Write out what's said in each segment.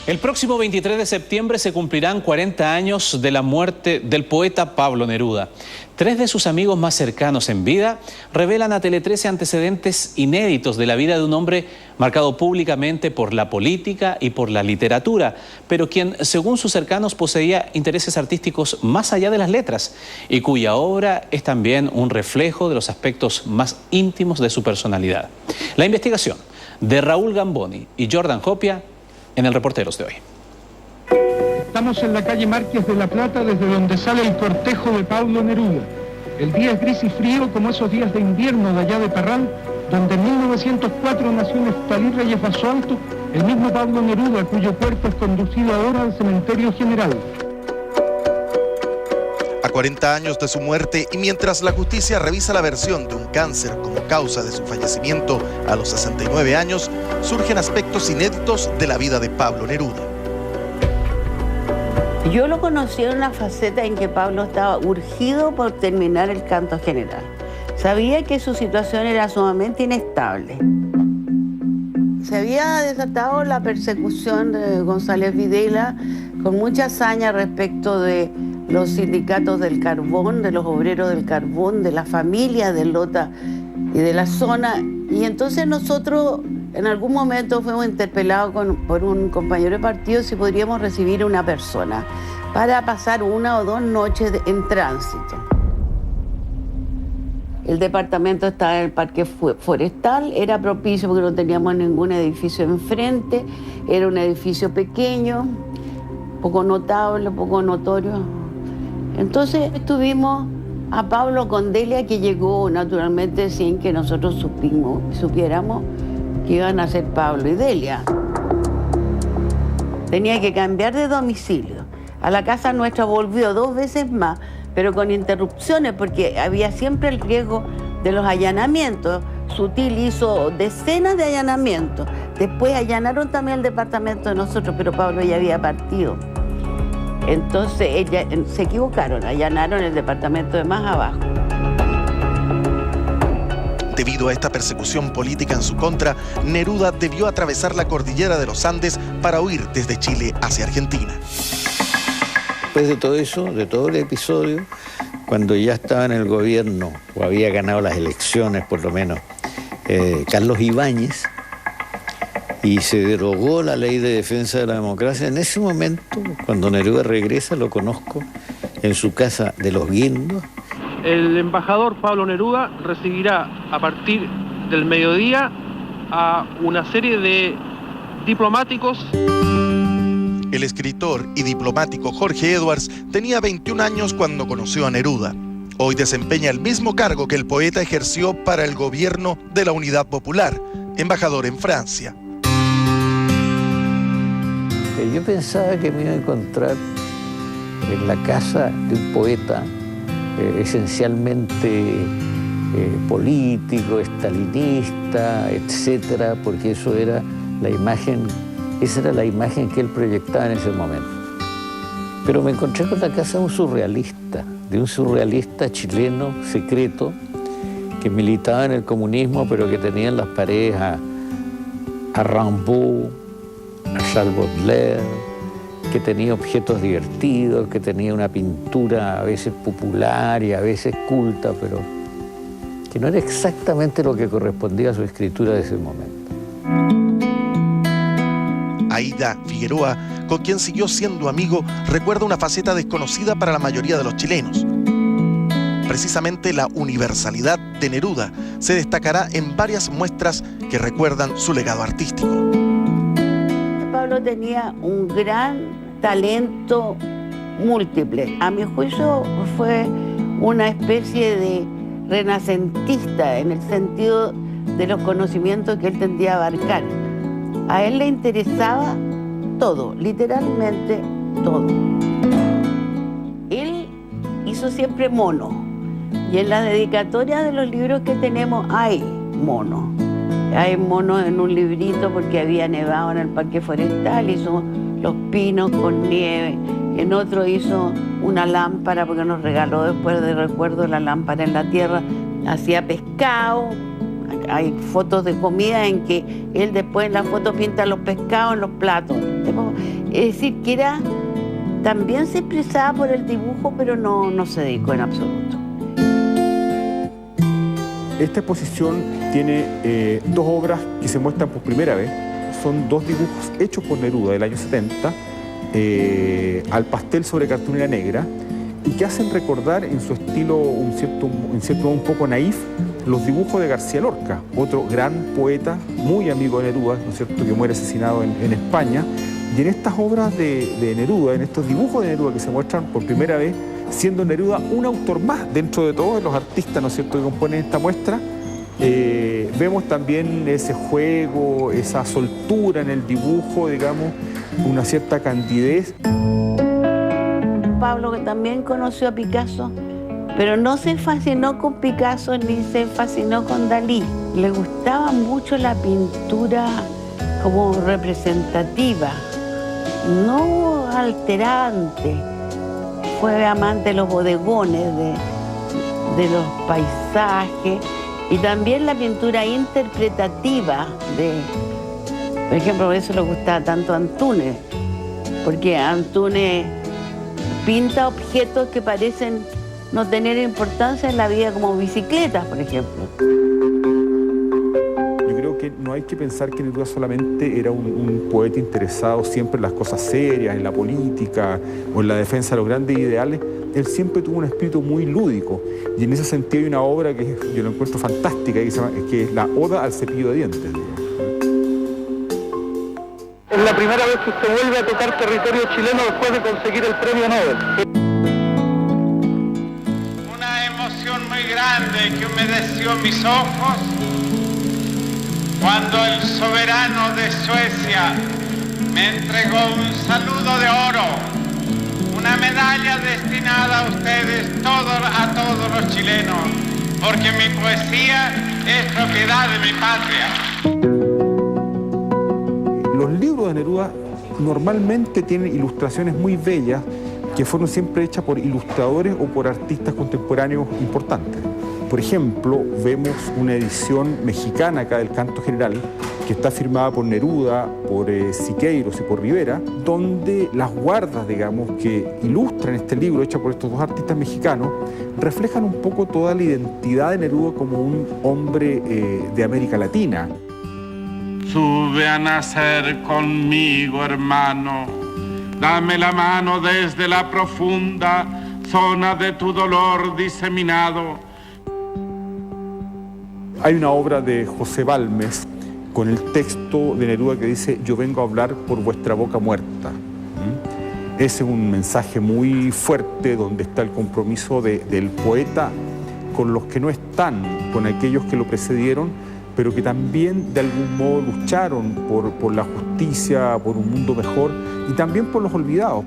El próximo 23 de septiembre se cumplirán 40 años de la muerte del poeta Pablo Neruda. 3 de sus amigos más cercanos en vida revelan a Tele 13 antecedentes inéditos de la vida de un hombre marcado públicamente por la política y por la literatura, pero quien, según sus cercanos, poseía intereses artísticos más allá de las letras y cuya obra es también un reflejo de los aspectos más íntimos de su personalidad. La investigación de Raúl Gamboni y Jordan Hopia en el Reporteros de hoy. Estamos en la calle Márquez de La Plata, desde donde sale el cortejo de Pablo Neruda. El día es gris y frío, como esos días de invierno de allá de Parral, donde en 1904 nació Neftalí Reyes Basoalto, el mismo Pablo Neruda, cuyo cuerpo es conducido ahora al cementerio general. A 40 años de su muerte y mientras la justicia revisa la versión de un cáncer como causa de su fallecimiento a los 69 años, surgen aspectos inéditos de la vida de Pablo Neruda. Yo lo conocí en una faceta en que Pablo estaba urgido por terminar el canto general. Sabía que su situación era sumamente inestable. Se había desatado la persecución de González Videla con mucha hazaña respecto de los sindicatos del carbón, de los obreros del carbón, de la familia de Lota y de la zona. Y entonces nosotros en algún momento fuimos interpelados por un compañero de partido si podríamos recibir una persona para pasar 1 o 2 noches en tránsito. El departamento estaba en el Parque Forestal, era propicio porque no teníamos ningún edificio enfrente, era un edificio pequeño, poco notable, poco notorio. Entonces tuvimos a Pablo con Delia, que llegó naturalmente sin que nosotros supiéramos que iban a ser Pablo y Delia. Tenía que cambiar de domicilio. A la casa nuestra volvió 2 veces más, pero con interrupciones, porque había siempre el riesgo de los allanamientos. Sutil hizo decenas de allanamientos. Después allanaron también el departamento de nosotros, pero Pablo ya había partido. Entonces se equivocaron, allanaron el departamento de más abajo. Debido a esta persecución política en su contra, Neruda debió atravesar la cordillera de los Andes para huir desde Chile hacia Argentina. Después de todo eso, de todo el episodio, cuando ya estaba en el gobierno, o había ganado las elecciones por lo menos, Carlos Ibáñez, y se derogó la ley de defensa de la democracia. En ese momento, cuando Neruda regresa, lo conozco en su casa de Los Guindos. El embajador Pablo Neruda recibirá a partir del mediodía a una serie de diplomáticos. El escritor y diplomático Jorge Edwards tenía 21 años cuando conoció a Neruda. Hoy desempeña el mismo cargo que el poeta ejerció para el gobierno de la Unidad Popular, embajador en Francia. Yo pensaba que me iba a encontrar en la casa de un poeta esencialmente político, estalinista, etcétera, porque esa era la imagen que él proyectaba en ese momento. Pero me encontré con la casa de un surrealista chileno secreto que militaba en el comunismo, pero que tenía en las paredes a Rimbaud, a Charles Baudelaire, que tenía objetos divertidos, que tenía una pintura a veces popular y a veces culta, pero que no era exactamente lo que correspondía a su escritura de ese momento. Aida Figueroa, con quien siguió siendo amigo, recuerda una faceta desconocida para la mayoría de los chilenos. Precisamente la universalidad de Neruda se destacará en varias muestras que recuerdan su legado artístico. Pablo tenía un gran talento múltiple. A mi juicio fue una especie de renacentista en el sentido de los conocimientos que él tendía a abarcar. A él le interesaba todo, literalmente todo. Él hizo siempre mono, y en la dedicatoria de los libros que tenemos hay mono. Hay monos en un librito porque había nevado en el Parque Forestal, hizo los pinos con nieve. En otro hizo una lámpara porque nos regaló después de recuerdo la lámpara en la tierra. Hacía pescado. Hay fotos de comida en que él después en la foto pinta los pescados en los platos. Es decir, que también se expresaba por el dibujo, pero no se dedicó en absoluto. Esta exposición tiene dos obras que se muestran por primera vez. Son dos dibujos hechos por Neruda del año 70, al pastel sobre cartulina negra, y que hacen recordar en su estilo, en cierto modo un poco naif, los dibujos de García Lorca, otro gran poeta, muy amigo de Neruda, ¿no es cierto?, que muere asesinado en España. Y en estas obras de Neruda, en estos dibujos de Neruda que se muestran por primera vez, siendo Neruda un autor más dentro de todos los artistas, ¿no es cierto?, que componen esta muestra, vemos también ese juego, esa soltura en el dibujo, digamos, una cierta candidez. Pablo, que también conoció a Picasso, pero no se fascinó con Picasso ni se fascinó con Dalí. Le gustaba mucho la pintura como representativa, no alterante. Fue amante de los bodegones, de los paisajes, y también la pintura interpretativa por ejemplo, por eso le gustaba tanto a Antúnez, porque Antúnez pinta objetos que parecen no tener importancia en la vida, como bicicletas, por ejemplo. Yo creo que no hay que pensar que Neruda solamente era un poeta interesado siempre en las cosas serias, en la política o en la defensa de los grandes ideales. Él siempre tuvo un espíritu muy lúdico, y en ese sentido hay una obra que yo la encuentro fantástica, que es la Oda al cepillo de dientes. Es la primera vez que usted vuelve a tocar territorio chileno después de conseguir el premio Nobel. Una emoción muy grande que humedeció mis ojos cuando el soberano de Suecia me entregó un saludo de oro, una medalla destinada a ustedes, a todos los chilenos, porque mi poesía es propiedad de mi patria. Los libros de Neruda normalmente tienen ilustraciones muy bellas que fueron siempre hechas por ilustradores o por artistas contemporáneos importantes. Por ejemplo, vemos una edición mexicana acá del Canto General que está firmada por Neruda, por Siqueiros y por Rivera, donde las guardas, digamos, que ilustran este libro hecho por estos dos artistas mexicanos reflejan un poco toda la identidad de Neruda como un hombre de América Latina. Sube a nacer conmigo, hermano, dame la mano desde la profunda zona de tu dolor diseminado. Hay una obra de José Balmes con el texto de Neruda que dice: yo vengo a hablar por vuestra boca muerta. Ese es un mensaje muy fuerte donde está el compromiso del poeta con los que no están, con aquellos que lo precedieron, pero que también de algún modo lucharon por la justicia, por un mundo mejor y también por los olvidados.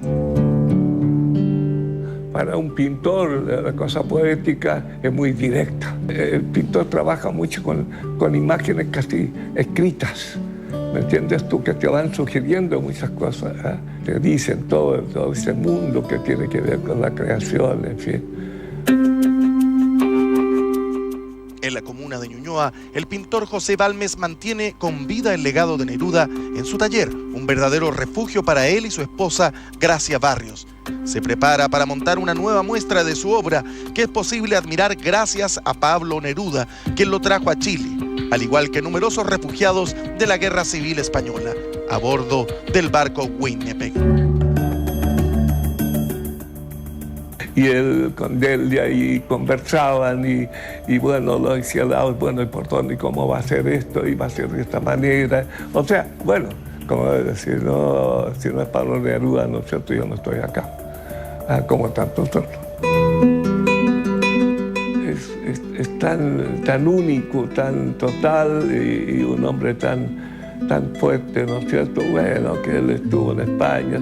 Para un pintor la cosa poética es muy directa. El pintor trabaja mucho con imágenes casi escritas, ¿me entiendes tú? Que te van sugiriendo muchas cosas, ¿eh? Te dicen todo ese mundo que tiene que ver con la creación, en fin. En la comuna de Ñuñoa, el pintor José Balmes mantiene con vida el legado de Neruda en su taller, un verdadero refugio para él y su esposa, Gracia Barrios. Se prepara para montar una nueva muestra de su obra, que es posible admirar gracias a Pablo Neruda, quien lo trajo a Chile, al igual que numerosos refugiados de la Guerra Civil Española, a bordo del barco Winnipeg. Y él con él y ahí conversaban y bueno, lo decía, bueno, ¿y por dónde? ¿Cómo va a ser esto? Y va a ser de esta manera. O sea, bueno, como decir, no, si no es Pablo Neruda, ¿no es cierto? Yo no estoy acá, como tantos otros. Es tan único, tan total y un hombre tan fuerte, ¿no es cierto? Bueno, que él estuvo en España,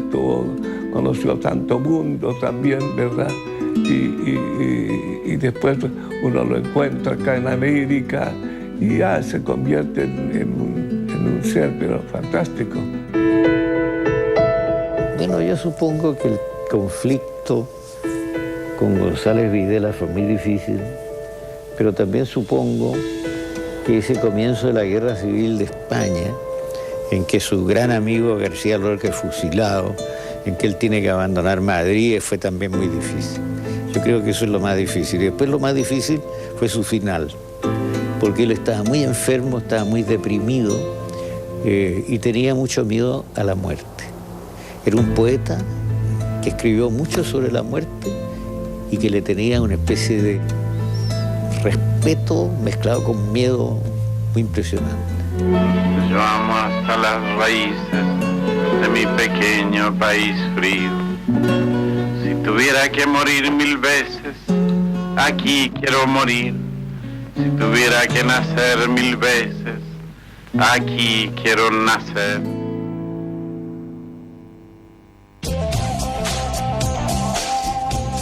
conoció tanto mundo también, ¿verdad? Y después uno lo encuentra acá en América y ya se convierte en un ser, pero fantástico. Bueno, yo supongo que el conflicto con González Videla fue muy difícil, pero también supongo que ese comienzo de la Guerra Civil de España en que su gran amigo García Lorca es fusilado, en que él tiene que abandonar Madrid, fue también muy difícil. Yo creo que eso es lo más difícil. Y después lo más difícil fue su final, porque él estaba muy enfermo, estaba muy deprimido y tenía mucho miedo a la muerte. Era un poeta que escribió mucho sobre la muerte y que le tenía una especie de respeto mezclado con miedo muy impresionante. Yo amo hasta las raíces de mi pequeño país frío. Si tuviera que morir 1000 veces, aquí quiero morir. Si tuviera que nacer 1000 veces, aquí quiero nacer.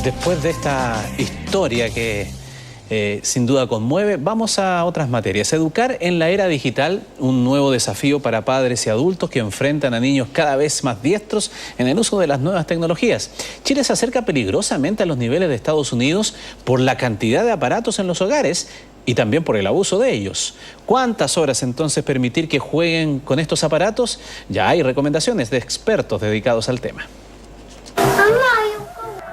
Después de esta historia que sin duda conmueve, vamos a otras materias. Educar en la era digital, un nuevo desafío para padres y adultos que enfrentan a niños cada vez más diestros en el uso de las nuevas tecnologías. Chile se acerca peligrosamente a los niveles de Estados Unidos por la cantidad de aparatos en los hogares y también por el abuso de ellos. ¿Cuántas horas entonces permitir que jueguen con estos aparatos? Ya hay recomendaciones de expertos dedicados al tema.